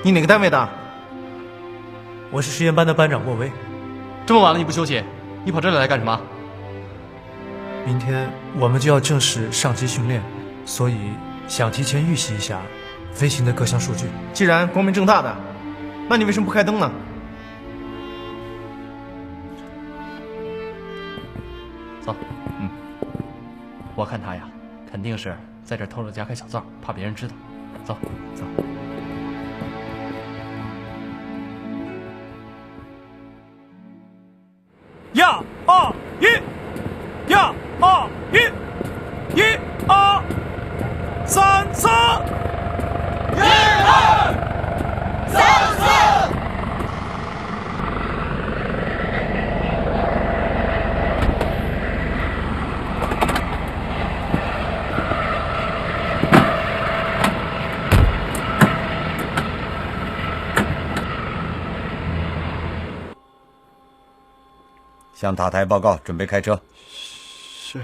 你哪个单位的？我是实验班的班长莫威。这么晚了你不休息，你跑这里来干什么？明天我们就要正式上机训练，所以想提前预习一下飞行的各项数据。既然光明正大的，那你为什么不开灯呢？走，我看他呀，肯定是在这偷着加开小灶，怕别人知道。走，走。1、2、1，1、2、1，1、2、3、4，1、2、3、4。向塔台报告，准备开车。是。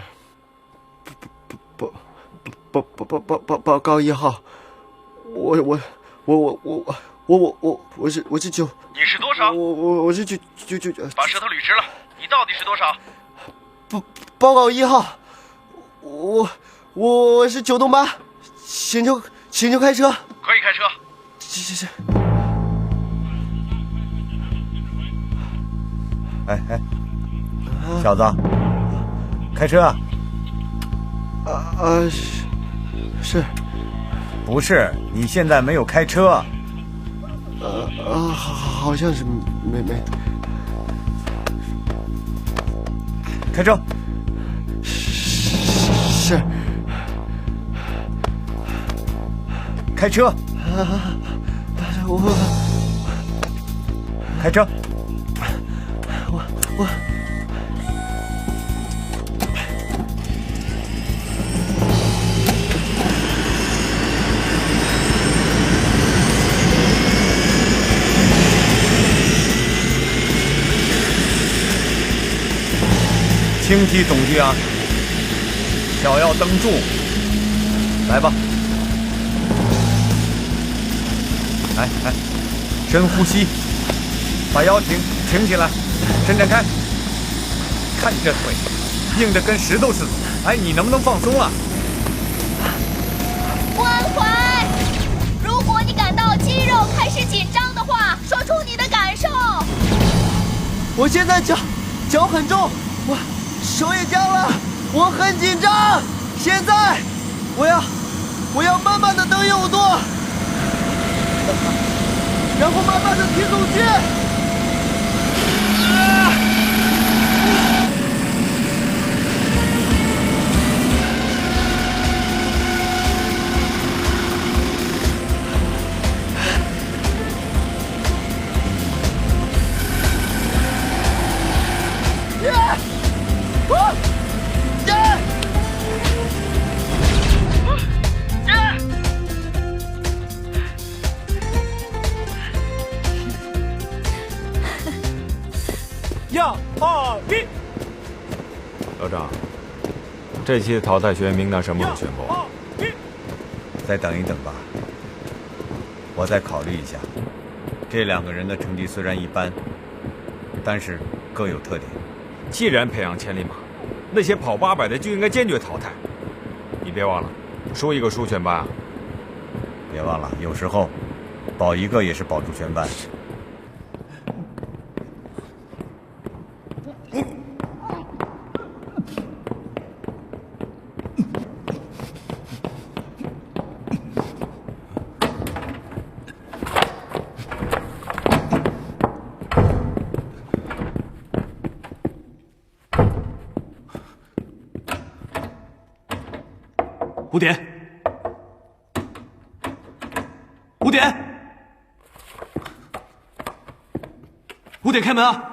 报告1号，我是9。你是多少？我是9。把舌头捋直了，你到底是多少？报告1号，我是9栋8，请求开车。可以开车。是。哎，小子，开车啊！是。不是，你现在没有开车。好像是没。开车。是。开车。开车。我轻踢总机啊，脚要蹬住，来吧，来，深呼吸，把腰挺起来，伸展开，看你这腿，硬得跟石头似的，哎，你能不能放松啊？关怀，如果你感到肌肉开始紧张的话，说出你的感受。我现在脚很重，我手也僵了，我很紧张。现在我要慢慢的蹬右舵，然后慢慢的提总机。1、2、1。老张，这期的淘汰学员名单什么时候宣布？再等一等吧，我再考虑一下。这2个人的成绩虽然一般，但是各有特点。既然培养千里马，那些跑800的就应该坚决淘汰。你别忘了，输一个输全班啊！别忘了，有时候保一个也是保住全班。5点，5点开门啊！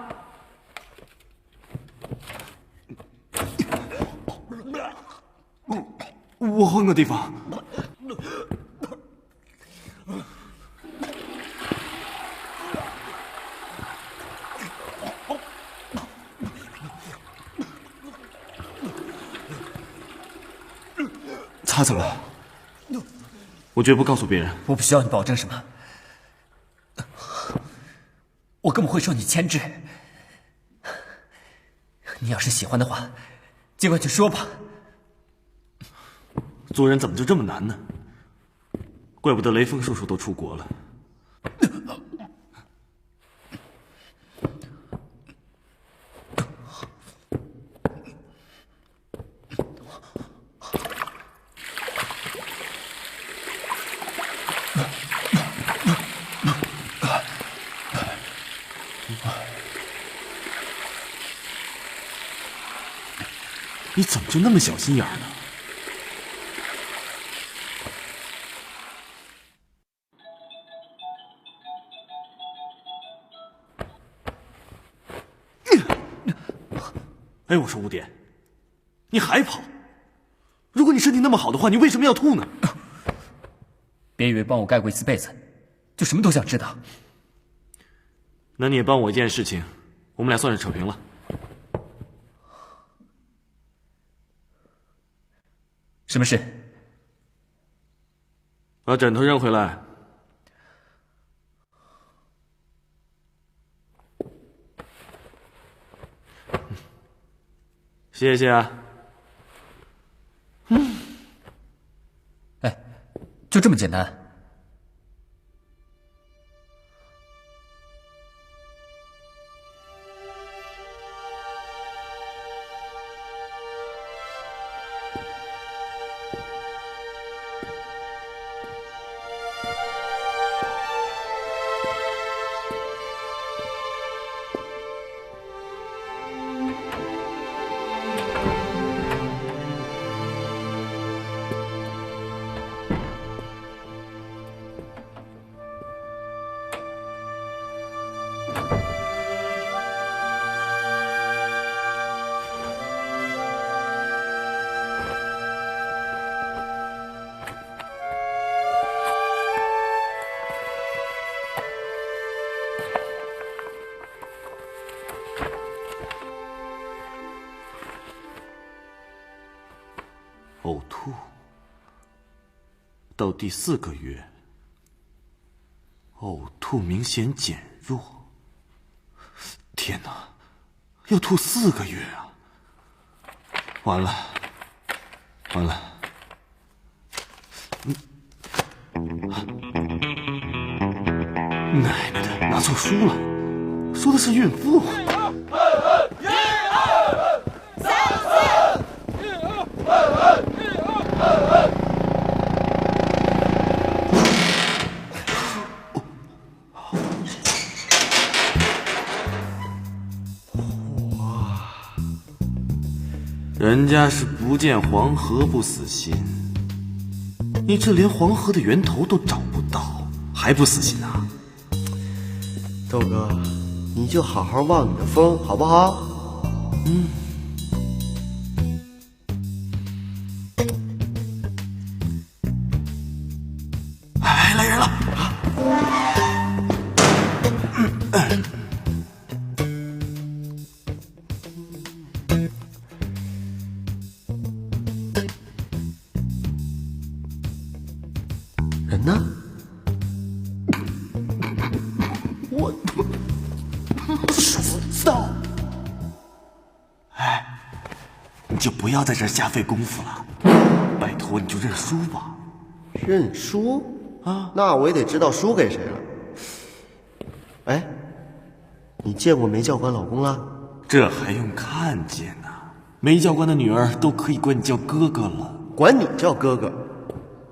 我换个地方。他怎么了？我绝不告诉别人。我不需要你保证什么，我更不会受你牵制。你要是喜欢的话，尽管去说吧。做人怎么就这么难呢？怪不得雷锋叔叔都出国了。你怎么就那么小心眼呢？哎，我说吴典，你还跑？如果你身体那么好的话，你为什么要吐呢？别以为帮我盖过一次被子，就什么都想知道。那你也帮我一件事情，我们俩算是扯平了。什么事？把枕头扔回来。谢谢啊。哎，就这么简单？呕吐到第4个月，呕吐明显减弱。天哪，要吐4个月啊！完了，完了！奶奶的，拿错书了，说的是孕妇。人家是不见黄河不死心，你这连黄河的源头都找不到，还不死心啊？豆哥，你就好好望你的风，好不好？哎，来人了！人呢？我死到！哎，你就不要在这儿瞎费功夫了，拜托你就认输吧。认输啊？那我也得知道输给谁了。哎，你见过梅教官老公啦？这还用看见呢？梅教官的女儿都可以管你叫哥哥了，管你叫哥哥。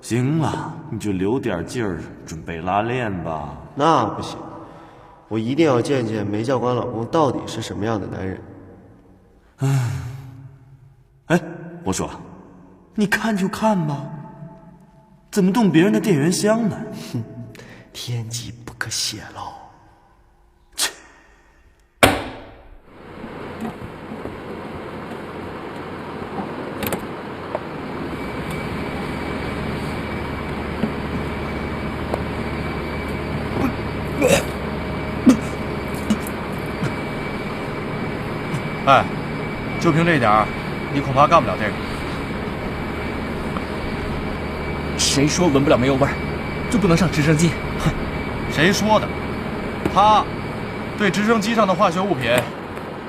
行了，你就留点劲儿，准备拉练吧。那不行，我一定要见见梅教官老公到底是什么样的男人。哎，我说，你看就看吧，怎么动别人的电源箱呢？哼，天机不可泄露。切！哎，就凭这一点儿，你恐怕干不了这个。谁说闻不了煤油味儿就不能上直升机？哼！谁说的？他对直升机上的化学物品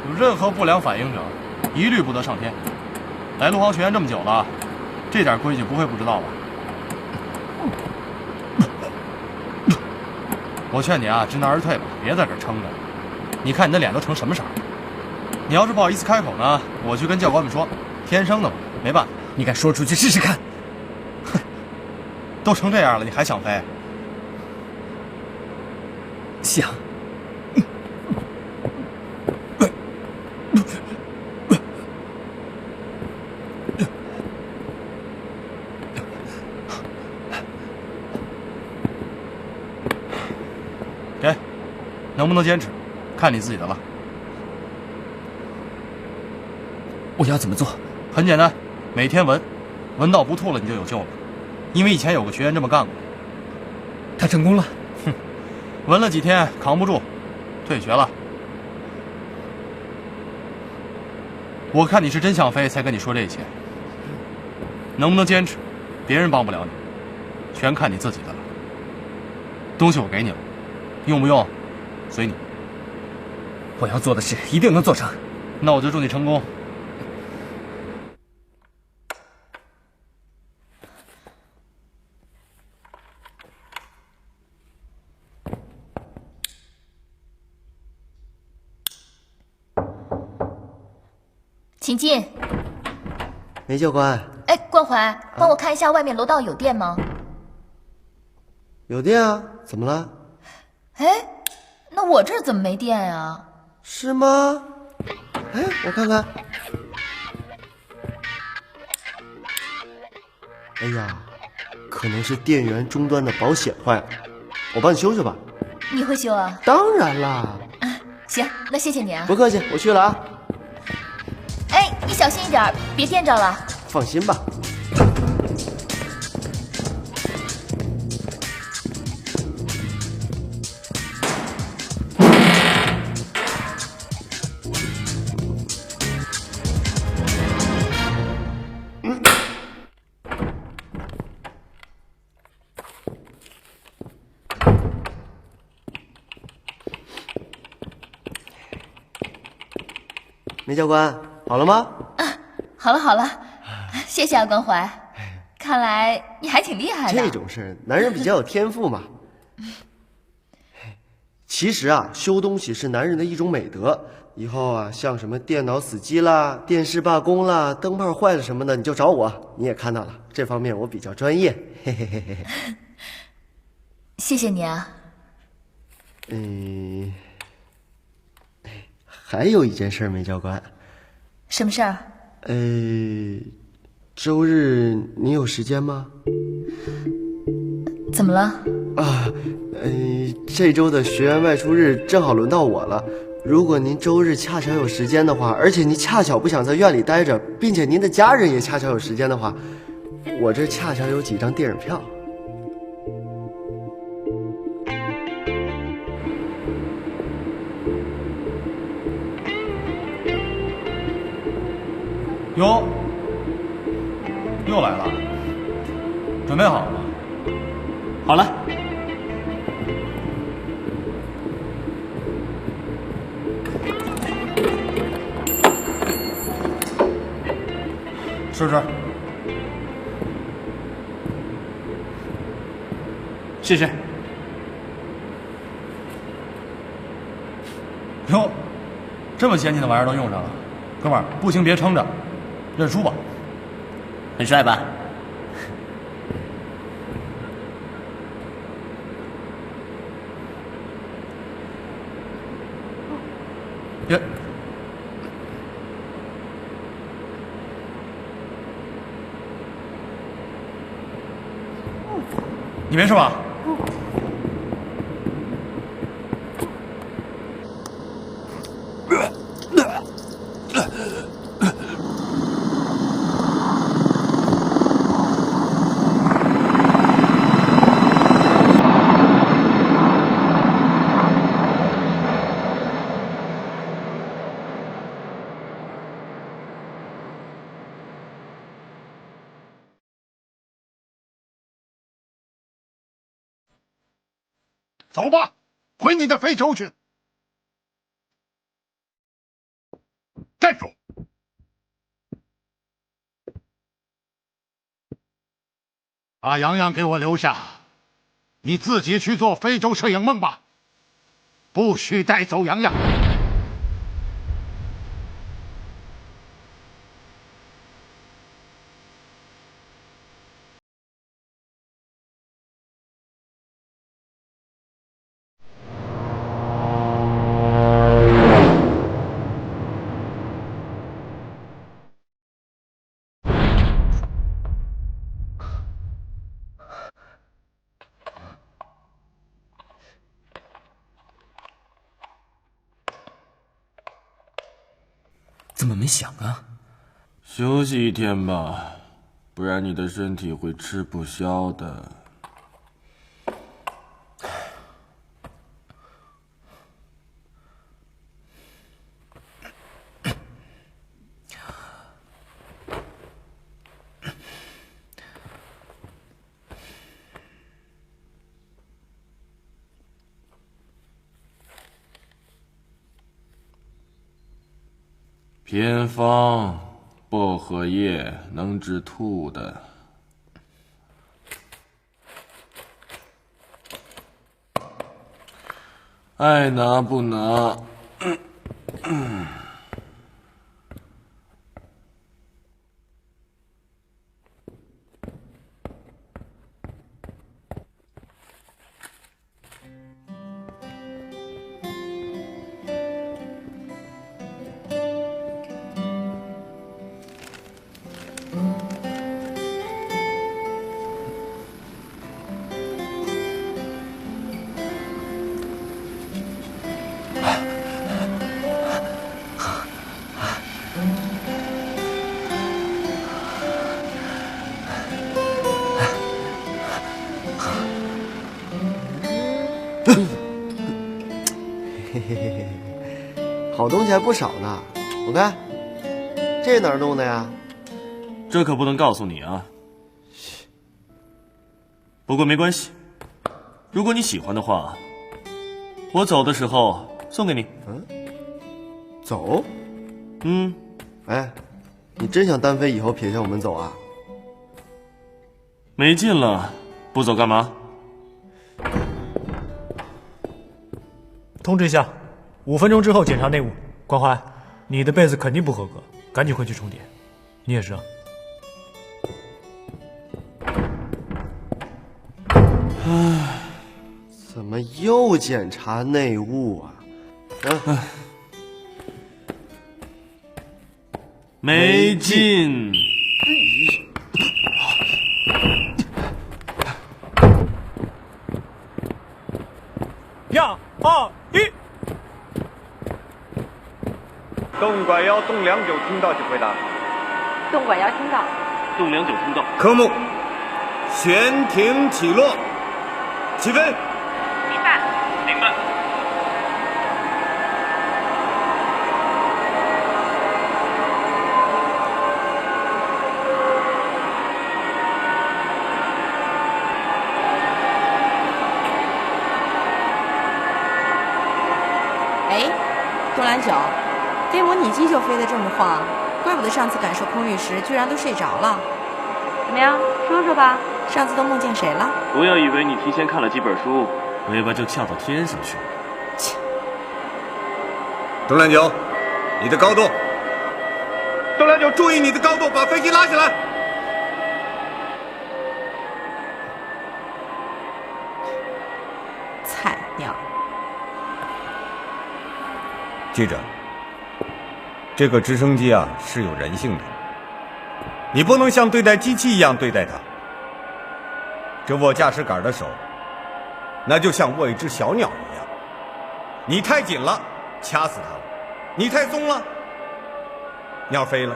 有任何不良反应者，一律不得上天。来陆航学院这么久了，这点规矩不会不知道吧？我劝你啊，知难而退吧，别在这儿撑着。你看你的脸都成什么色儿？你要是不好意思开口呢，我去跟教官们说，天生的嘛，没办法。你敢说出去试试看？哼，都成这样了，你还想飞？想。给，能不能坚持，看你自己的了。我要怎么做？很简单，每天闻，闻到不吐了你就有救了。因为以前有个学员这么干过，他成功了。哼，闻了几天扛不住，退学了。我看你是真想飞，才跟你说这些。能不能坚持，别人帮不了你，全看你自己的了。东西我给你了，用不用，随你。我要做的事一定能做成。那我就祝你成功。请进。梅教官。哎，关怀，帮我看一下外面楼道有电吗？有电啊，怎么了？哎，那我这儿怎么没电呀？是吗？哎，我看看。哎呀，可能是电源终端的保险坏了，我帮你修修吧。你会修啊？当然啦。行，那谢谢你啊。不客气，我去了啊。哎，你小心一点，别电着了。放心吧。梅教官，好了吗？好了好了，谢谢啊，关怀。看来你还挺厉害的。这种事，男人比较有天赋嘛。其实啊，修东西是男人的一种美德。以后啊，像什么电脑死机啦、电视罢工啦、灯泡坏了什么的，你就找我。你也看到了，这方面我比较专业。嘿嘿嘿嘿。谢谢你啊。还有一件事，梅教官。什么事儿？周日你有时间吗？怎么了？啊，这周的学员外出日正好轮到我了。如果您周日恰巧有时间的话，而且您恰巧不想在院里待着，并且您的家人也恰巧有时间的话，我这恰巧有几张电影票。哟，又来了，准备好了吗？好了。试试。试试。哟，这么先进的玩意儿都用上了，哥们儿，不行别撑着，认输吧。很帅吧？别，你没事吧？走吧，回你的非洲去。站住！把洋洋给我留下，你自己去做非洲摄影梦吧，不许带走洋洋。怎么没响啊？休息一天吧，不然你的身体会吃不消的。偏方，薄荷叶能治吐的。爱拿不拿？嘿嘿嘿嘿，好东西还不少呢。我看，这哪儿弄的呀？这可不能告诉你啊。不过没关系，如果你喜欢的话，我走的时候送给你。嗯，走？嗯，哎，你真想单飞以后撇下我们走啊？没劲了，不走干嘛？通知一下，5分钟之后检查内务。关怀，你的被子肯定不合格，赶紧回去充电。你也是啊。唉，怎么又检查内务啊？没劲。3、2、1。东拐腰东良久听到，请回答。东拐腰听到。东良久听到。科目：悬停起落，起飞。明白。明白。哎，东良久，飞模拟机就飞得这么晃，怪不得上次感受空域时居然都睡着了。怎么样，说说吧，上次都梦见谁了？不要以为你提前看了几本书，尾巴就翘到天上去了。切！东良久，你的高度。东良久，注意你的高度，把飞机拉起来。菜鸟。记着，这个直升机啊是有人性的，你不能像对待机器一样对待它。这握驾驶杆的手，那就像握一只小鸟一样，你太紧了，掐死它了；你太松了，鸟飞了。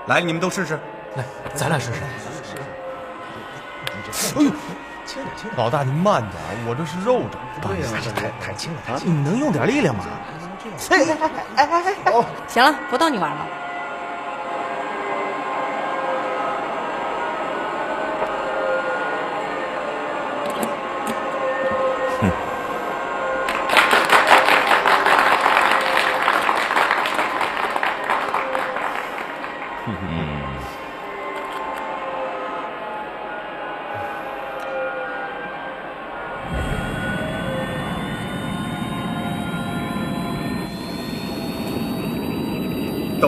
来，你们都试试。来，咱俩试试。哎呦，轻点，轻点！老大，您慢点，我这是肉着。对呀，太轻了，太轻！你能用点力量吗？哦，行了，不逗你玩了。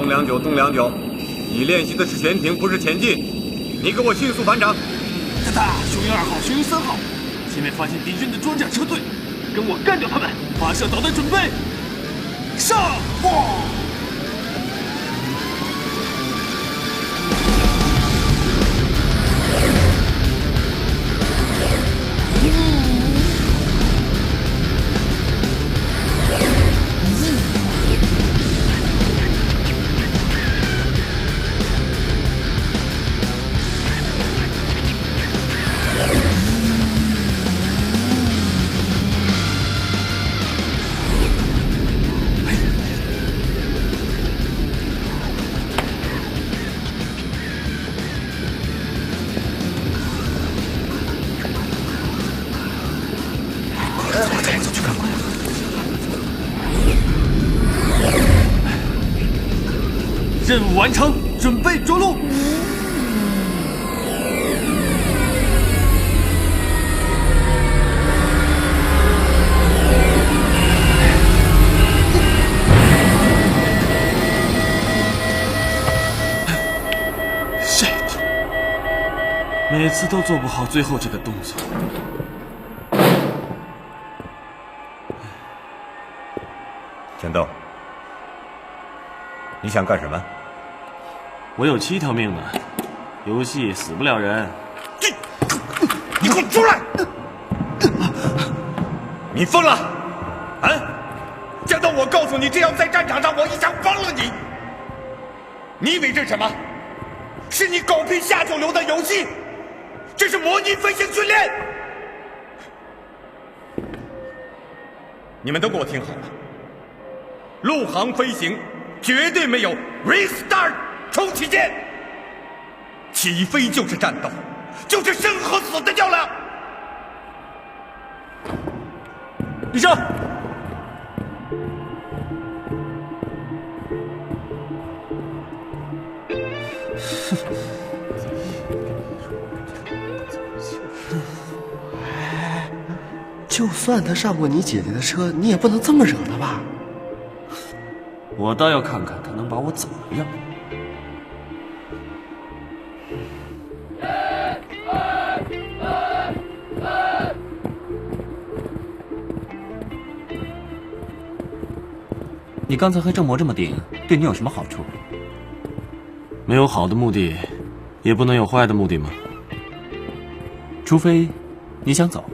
东良久，东良久，你练习的是悬停，不是前进。你给我迅速返场。雄鹰2号、雄鹰3号，前面发现敌军的装甲车队，跟我干掉他们！发射导弹准备，上！任务完成，准备着陆。shit， 每次都做不好最后这个动作。钱豆，你想干什么？我有7条命呢，游戏死不了人。你给我出来！你疯了！啊？江豆，我告诉你，这样在战场上我一枪帮了你。你以为这是什么？是你狗屁下九流的游戏？这是模拟飞行训练。你们都给我听好了，陆航飞行绝对没有 restart 重启键，起飞就是战斗，就是生和死的较量。立正。就算他上过你姐姐的车，你也不能这么惹他吧？我倒要看看他能把我怎么样。你刚才和郑魔这么顶，对你有什么好处？没有好的目的，也不能有坏的目的吗？除非你想走。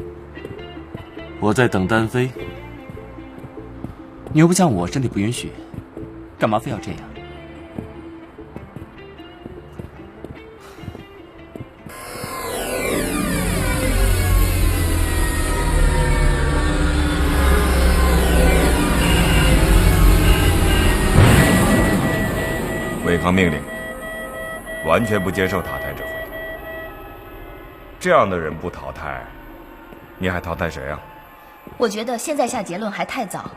我在等单飞。你又不像我身体不允许，干嘛非要这样？违抗命令，完全不接受淘汰指挥。这样的人不淘汰，你还淘汰谁啊？我觉得现在下结论还太早，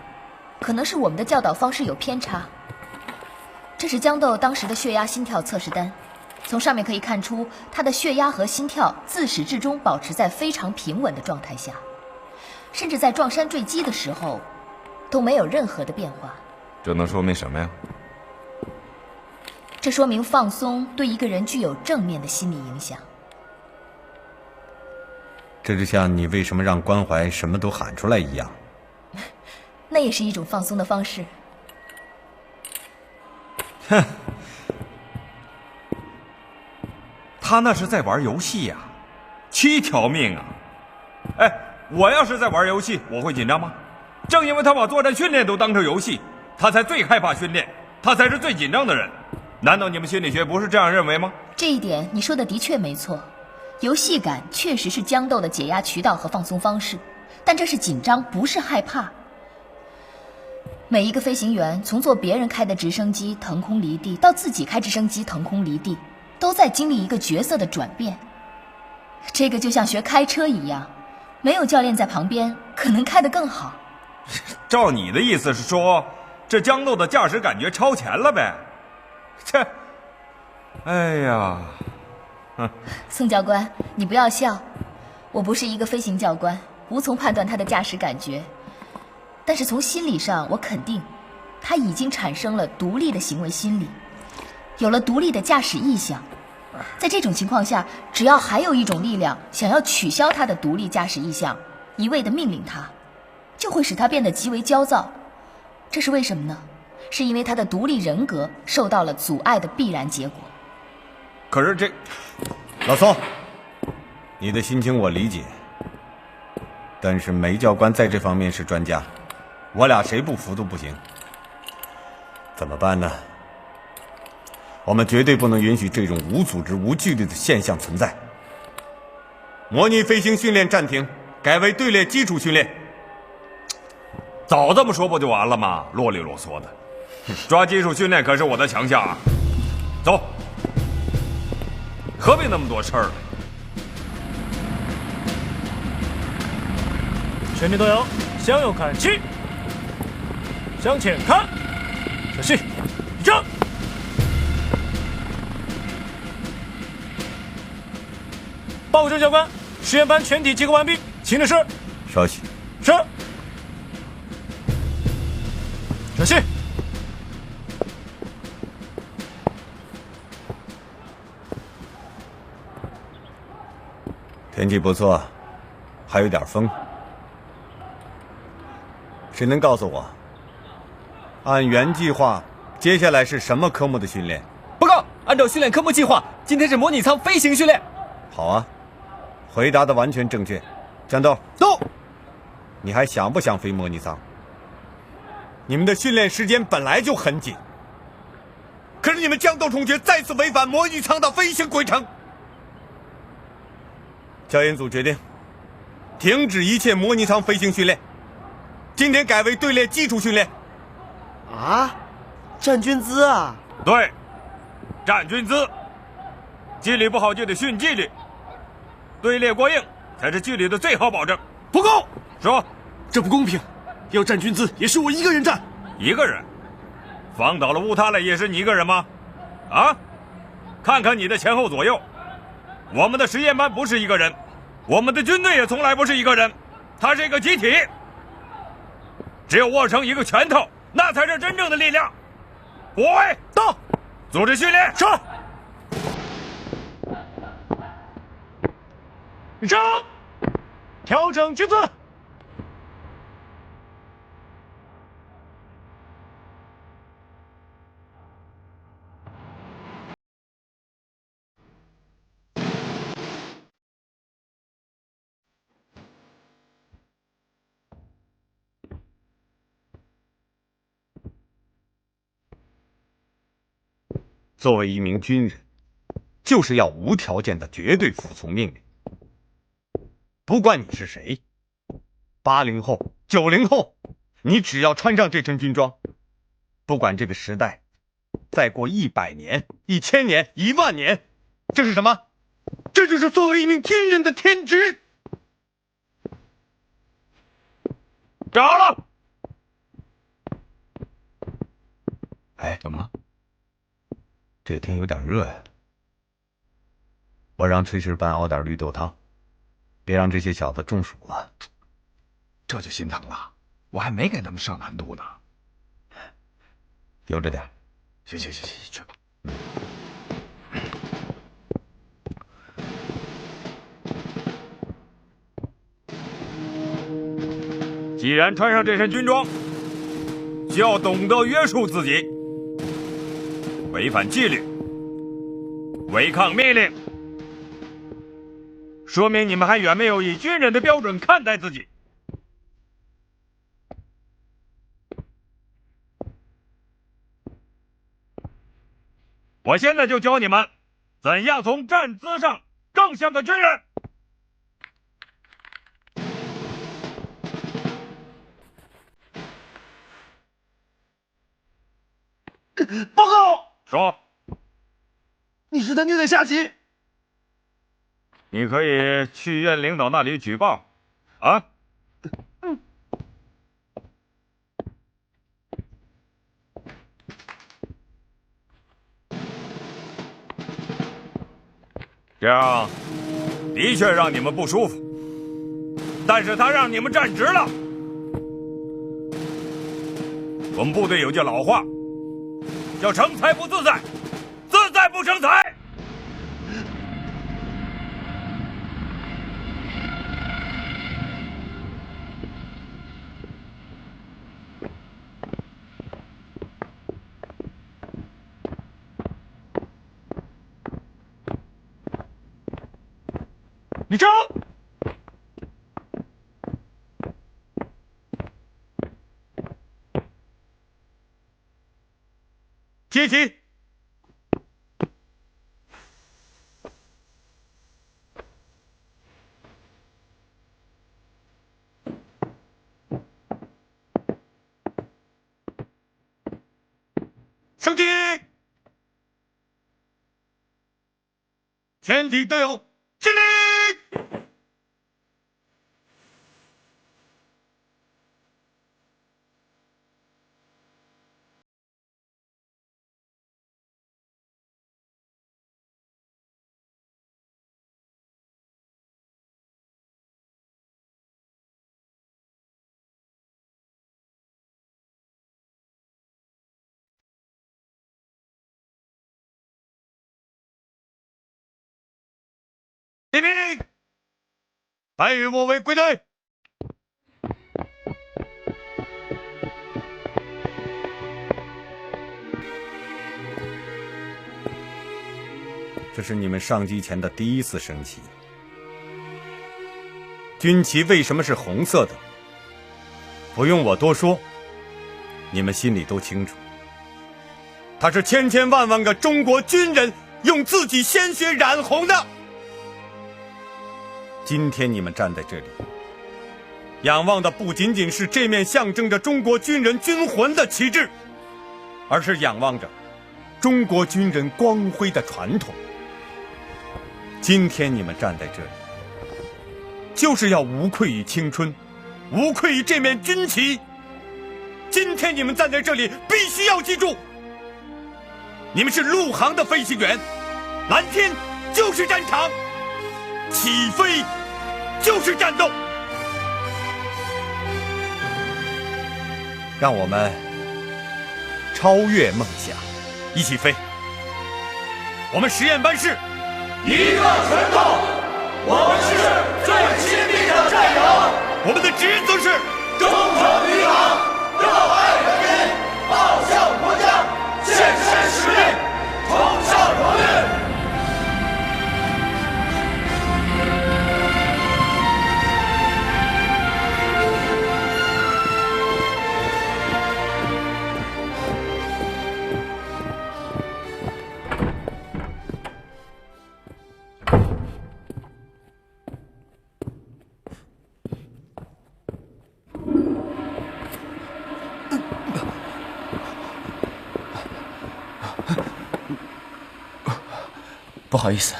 可能是我们的教导方式有偏差。这是江豆当时的血压、心跳测试单，从上面可以看出，他的血压和心跳自始至终保持在非常平稳的状态下，甚至在撞山坠机的时候都没有任何的变化。这能说明什么呀？这说明放松对一个人具有正面的心理影响。这就像你为什么让关怀什么都喊出来一样。那也是一种放松的方式。哼，他那是在玩游戏呀，7条命啊！哎，我要是在玩游戏，我会紧张吗？正因为他把作战训练都当成游戏，他才最害怕训练，他才是最紧张的人。难道你们心理学不是这样认为吗？这一点你说的的确没错，游戏感确实是江豆的解压渠道和放松方式，但这是紧张，不是害怕。每一个飞行员从坐别人开的直升机腾空离地，到自己开直升机腾空离地，都在经历一个角色的转变。这个就像学开车一样，没有教练在旁边，可能开得更好。照你的意思是说，这江豆的驾驶感觉超前了呗？切，哎呀，宋教官，你不要笑，我不是一个飞行教官，无从判断他的驾驶感觉。但是从心理上，我肯定，他已经产生了独立的行为心理，有了独立的驾驶意向。在这种情况下，只要还有一种力量想要取消他的独立驾驶意向，一味地命令他，就会使他变得极为焦躁。这是为什么呢？是因为他的独立人格受到了阻碍的必然结果。可是这，老宋，你的心情我理解，但是梅教官在这方面是专家，我俩谁不服都不行。怎么办呢？我们绝对不能允许这种无组织、无纪律的现象存在。模拟飞行训练暂停，改为队列基础训练。早这么说不就完了吗？啰里啰嗦的，抓基础训练可是我的强项啊！走，何必那么多事儿？全体都有，向右看齐，向前看，小心，立正。报正教官，实验班全体集合完毕，请指示。稍息。是。小心。天气不错，还有点风。谁能告诉我，按原计划，接下来是什么科目的训练？报告，按照训练科目计划，今天是模拟舱飞行训练。好啊，回答的完全正确。战斗，走！你还想不想飞模拟舱？你们的训练时间本来就很紧，可是你们江斗同学再次违反模拟舱的飞行规程。教研组决定停止一切模拟舱飞行训练，今天改为队列基础训练。啊，站军姿啊？对，站军姿。纪律不好就得训纪律，队列过硬才是纪律的最好保证。报告，说，这不公平，要站军姿也是我一个人站。一个人？房倒了屋塌了也是你一个人吗？啊？看看你的前后左右，我们的实验班不是一个人，我们的军队也从来不是一个人，它是一个集体。只有握成一个拳头，那才是真正的力量。护卫到，组织训练。是。立正，调整军姿。作为一名军人，就是要无条件的绝对服从命令。不管你是谁，80后、90后，你只要穿上这身军装，不管这个时代再过100年、1000年、10000年，这是什么？这就是作为一名军人的天职。站好了。哎，怎么了？这天有点热呀，我让炊事班熬点绿豆汤，别让这些小子中暑了。这就心疼了，我还没给他们上难度呢。悠着点。行，去吧。既然穿上这身军装，就要懂得约束自己。违反纪律，违抗命令，说明你们还远没有以军人的标准看待自己。我现在就教你们怎样从站姿上更像个军人。报告。说，你是在虐待夏琪。你可以去院领导那里举报，啊？这样的确让你们不舒服，但是他让你们站直了。我们部队有句老话，叫成才不自在，不生财。你争！阶级。升旗！全体队友，敬礼！点名，白羽莫为归队。这是你们上机前的第一次升旗。军旗为什么是红色的？不用我多说，你们心里都清楚。它是千千万万个中国军人用自己鲜血染红的。今天你们站在这里，仰望的不仅仅是这面象征着中国军人军魂的旗帜，而是仰望着中国军人光辉的传统。今天你们站在这里，就是要无愧于青春，无愧于这面军旗。今天你们站在这里，必须要记住，你们是陆航的飞行员，蓝天就是战场，起飞就是战斗。让我们超越梦想，一起飞。我们实验班是一个拳头，我们是最亲密的战友。我们的职责是忠诚于党，热爱人民，报效国家，献身使命，冲上荣誉。不好意思，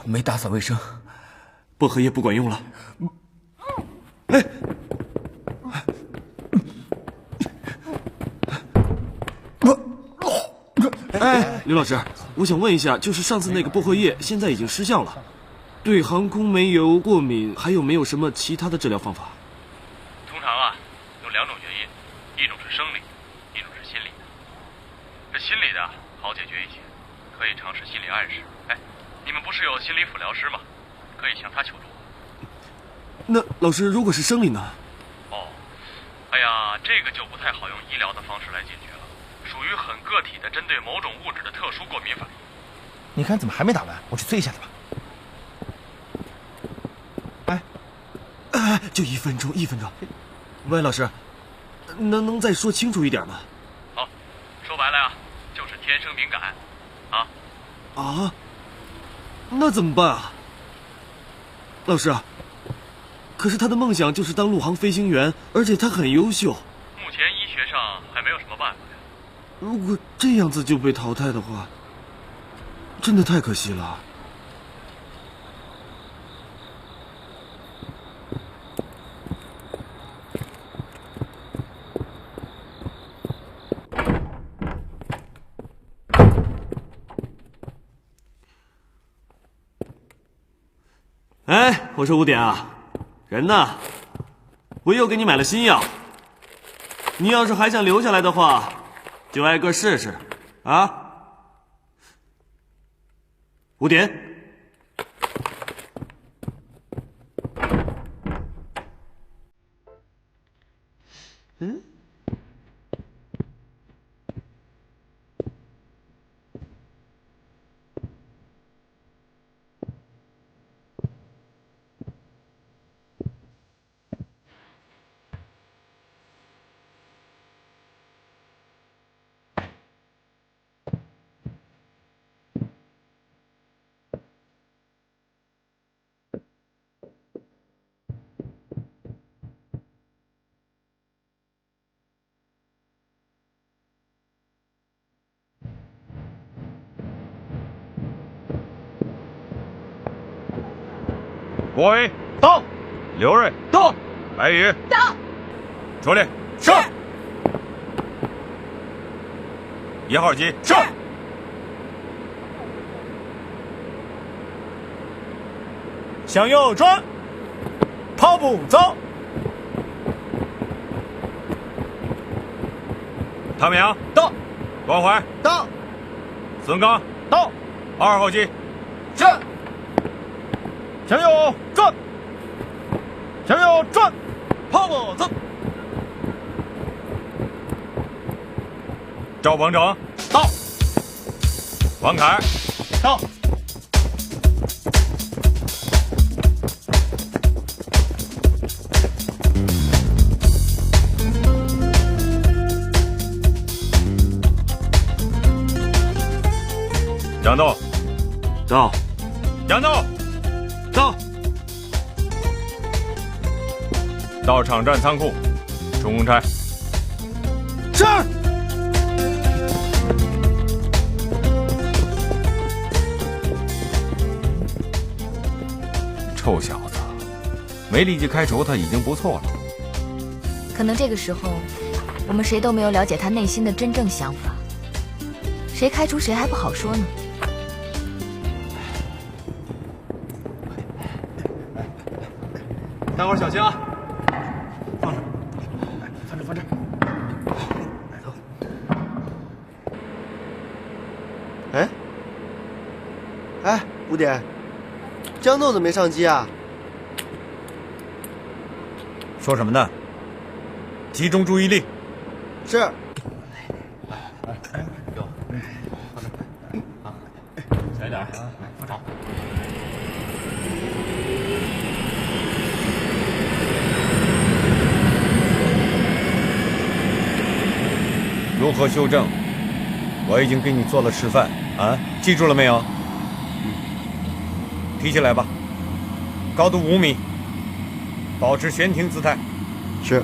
没打扫卫生，薄荷叶不管用了。刘老师，我想问一下，就是上次那个薄荷叶现在已经失效了，对航空煤油过敏，还有没有什么其他的治疗方法？通常啊，有2种原因，一种是生理，一种是心理的。这心理的好解决一些。可以尝试心理暗示。哎，你们不是有心理辅疗师吗？可以向他求助。那老师，如果是生理呢？哦，哎呀，这个就不太好用医疗的方式来解决了，属于很个体的针对某种物质的特殊过敏反应。你看怎么还没打完？我去催一下他吧。就1分钟，1分钟。喂，老师，能再说清楚一点吗？好，说白了呀，就是天生敏感。啊，那怎么办啊？老师，可是他的梦想就是当陆航飞行员，而且他很优秀。目前医学上还没有什么办法呀。如果这样子就被淘汰的话，真的太可惜了。哎，我说5点啊，人呢？我又给你买了新药。你要是还想留下来的话，就挨个试试，啊？ 5点。嗯。郭伟到，刘瑞到，白宇到，出列是。1号机是。向右转，跑步走。唐明到，关怀到，孙刚到，2号机是。向右转，向右转，跑步走。赵鹏程到，王凯到，杨豆到，杨豆到，到场站仓库，重公差。是。臭小子，没立即开除他已经不错了。可能这个时候，我们谁都没有了解他内心的真正想法。谁开除谁还不好说呢。待会儿小心啊！放这。哎，5点，江豆怎么没上机啊？说什么呢？集中注意力。是。小一点，好。如何修正？我已经给你做了示范啊，记住了没有？提起来吧，高度5米，保持悬停姿态。是。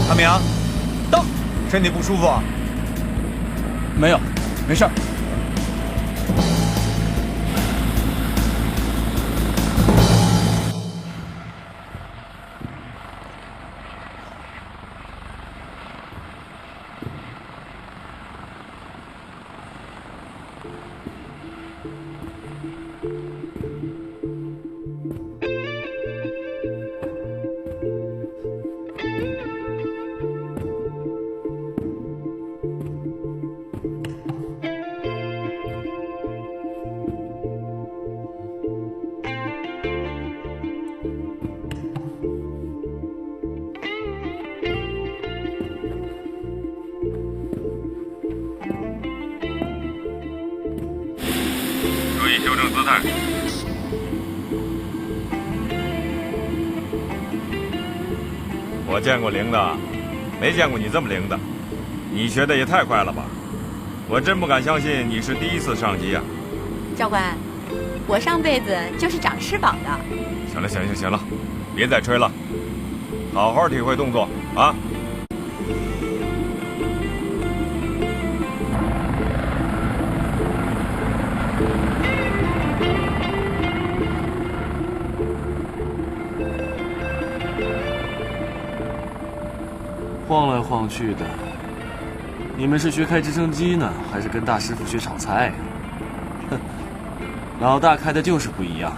唐明，到，身体不舒服啊？没有，没事儿。注意修正姿态。我见过灵的，没见过你这么灵的。你学的也太快了吧！我真不敢相信你是第一次上机啊。教官，我上辈子就是长翅膀的。行了，别再吹了。好好体会动作啊！晃来晃去的，你们是学开直升机呢，还是跟大师傅学炒菜呀？哼，老大开的就是不一样，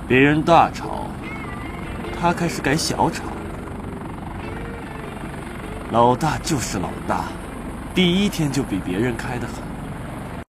别人大炒，他开始改小炒。老大就是老大，第一天就比别人开得很。